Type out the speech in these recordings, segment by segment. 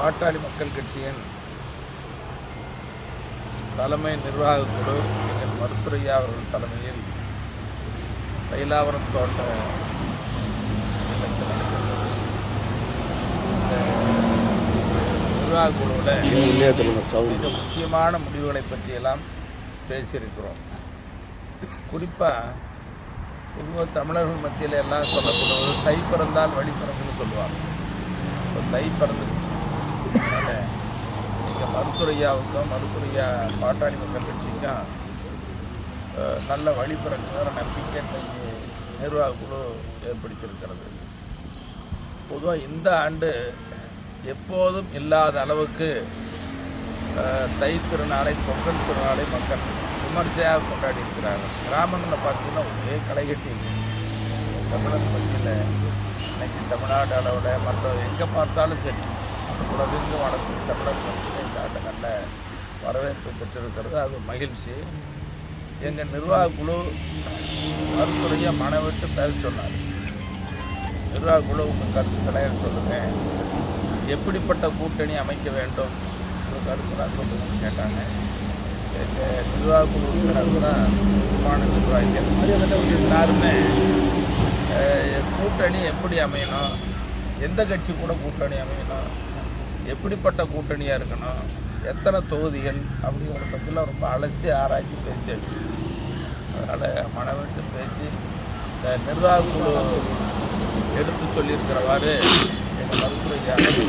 பாட்டாளி மக்கள் கட்சியின் தலைமை நிர்வாக குழு எங்கள் மருத்துவரையா அவர்கள் தலைமையில் தைலாவரம் தோட்ட நிர்வாக குழுவில் மிக முக்கியமான முடிவுகளை பற்றியெல்லாம் பேசியிருக்கிறோம். குறிப்பாக பொதுவாக தமிழர்கள் மத்தியில் எல்லாம் சொல்லப்படுவது தை பிறந்தால் வழி பிறந்துன்னு சொல்லுவாங்க. இப்போ தை பிறந்துருச்சு. அதனால் நீங்கள் மருத்துவரையாவுக்கும் மருத்துவரையா பாட்டாளி மக்கள் கட்சிக்கும் நல்ல வழி பிறகுங்கிற நம்பிக்கை நிர்வாக குழு ஏற்படுத்தியிருக்கிறது. பொதுவாக இந்த ஆண்டு எப்போதும் இல்லாத அளவுக்கு தை திருநாளை பொங்கல் திருநாளை மக்கள் விமர்சையாக கொண்டாடி இருக்கிறார்கள். கிராமங்களில் பார்த்தீங்கன்னா ஒரே களைகட்டி தமிழர் மத்தியில் இன்னைக்கு தமிழ்நாடு அளவில் மற்ற எங்கே பார்த்தாலும் சரி உலகெங்கும் வளர்க்கும் தமிழர் மத்தியில் இந்த ஆண்டு நல்ல வரவேற்பு பெற்றிருக்கிறது. அது மகிழ்ச்சி. எங்கள் நிர்வாக குழு மருத்துவரையை மனவிட்டு பேச சொன்னார். நிர்வாக குழு உங்கள் கருத்துக்களை சொல்லுங்கள், எப்படிப்பட்ட கூட்டணி அமைக்க வேண்டும் கருத்துலாம் சொல்லுங்கன்னு கேட்டாங்க. எங்கள் நிர்வாக குழு உறுப்பினர்கள் முக்கியமான நிர்வாகிகள் எல்லாருமே கூட்டணி எப்படி அமையணும், எந்த கட்சி கூட கூட்டணி அமையணும், எப்படிப்பட்ட கூட்டணியாக இருக்கணும், எத்தனை தொகுதிகள் அப்படிங்கிற பற்றிலாம் ரொம்ப அலசி ஆராய்ச்சி பேசியாச்சு. அதனால் மனவிட்டு பேசி இந்த நிர்வாக குழு எடுத்து சொல்லியிருக்கிறவாறு எங்கள் மருத்துவ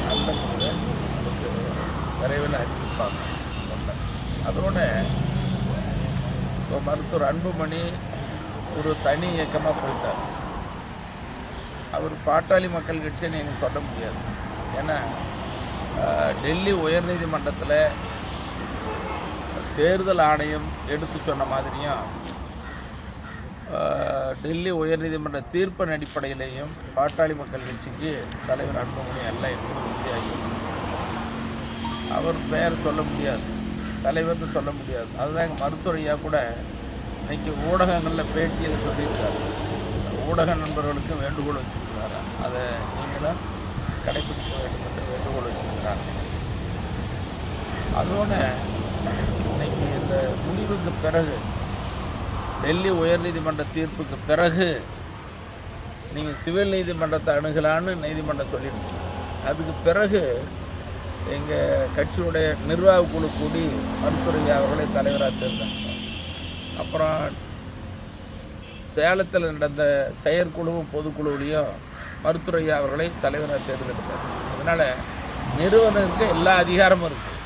நல்ல முறையில் நமக்கு விரைவில் அறிவிப்பாங்க. அதோடு இப்போ மருத்துவர் அன்புமணி ஒரு தனி இயக்கமாக போயிட்டார். அவர் பாட்டாளி மக்கள் கட்சியை நீங்கள் சொல்ல முடியாது. ஏன்னா டெல்லி உயர்நீதிமன்றத்தில் தேர்தல் ஆணையம் எடுத்து சொன்ன மாதிரியும் டெல்லி உயர்நீதிமன்ற தீர்ப்பின் அடிப்படையிலேயும் பாட்டாளி மக்கள் கட்சிக்கு தலைவர் அன்புமணி அல்ல என்பது உறுதியாகி அவர் பெயர் சொல்ல முடியாது, தலைவர்னு சொல்ல முடியாது. அதுதான் எங்கள் மருத்துவரையா கூட இன்றைக்கி ஊடகங்களில் பேட்டியில் சொல்லியிருக்காரு. ஊடக நண்பர்களுக்கு வேண்டுகோள் வச்சுருக்கிறாரு. அதை நீங்களும் கடைபிடிக்க வேண்டும் என்று வேண்டுகோள் வச்சுருக்கிறாங்க. அதோடு இன்னைக்கு இந்த முடிவுக்கு பிறகு டெல்லி உயர்நீதிமன்ற தீர்ப்புக்கு பிறகு நீங்கள் சிவில் நீதிமன்றத்தை அணுகலான்னு நீதிமன்றம் சொல்லிடுச்சு. அதுக்கு பிறகு எங்கள் கட்சியுடைய நிர்வாக குழு கூடி மருத்துவரையா அவர்களை தலைவராக தேர்ந்தெடுத்தோம். அப்புறம் சேலத்தில் நடந்த செயற்குழுவும் பொதுக்குழுவிலையும் மருத்துவரையா அவர்களை தலைவராக தேர்ந்தெடுத்தார். அதனால் நிறுவனருக்கு எல்லா அதிகாரமும் இருக்குது.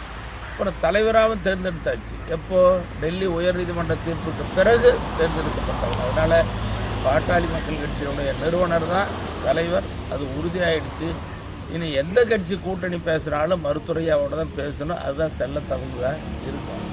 அப்புறம் தலைவராகவும் தேர்ந்தெடுத்தாச்சு. எப்போது டெல்லி உயர்நீதிமன்ற தீர்ப்புக்கு பிறகு தேர்ந்தெடுக்கப்பட்டவர். அதனால் பாட்டாளி மக்கள் கட்சியுடைய நிறுவனர் தான் தலைவர். அது உறுதியாகிடுச்சு. இனி எந்த கட்சி கூட்டணி பேசுனாலும் மருத்துவரையாவோட தான் பேசணும். அதுதான் செல்ல தகுந்ததாக இருக்கும்.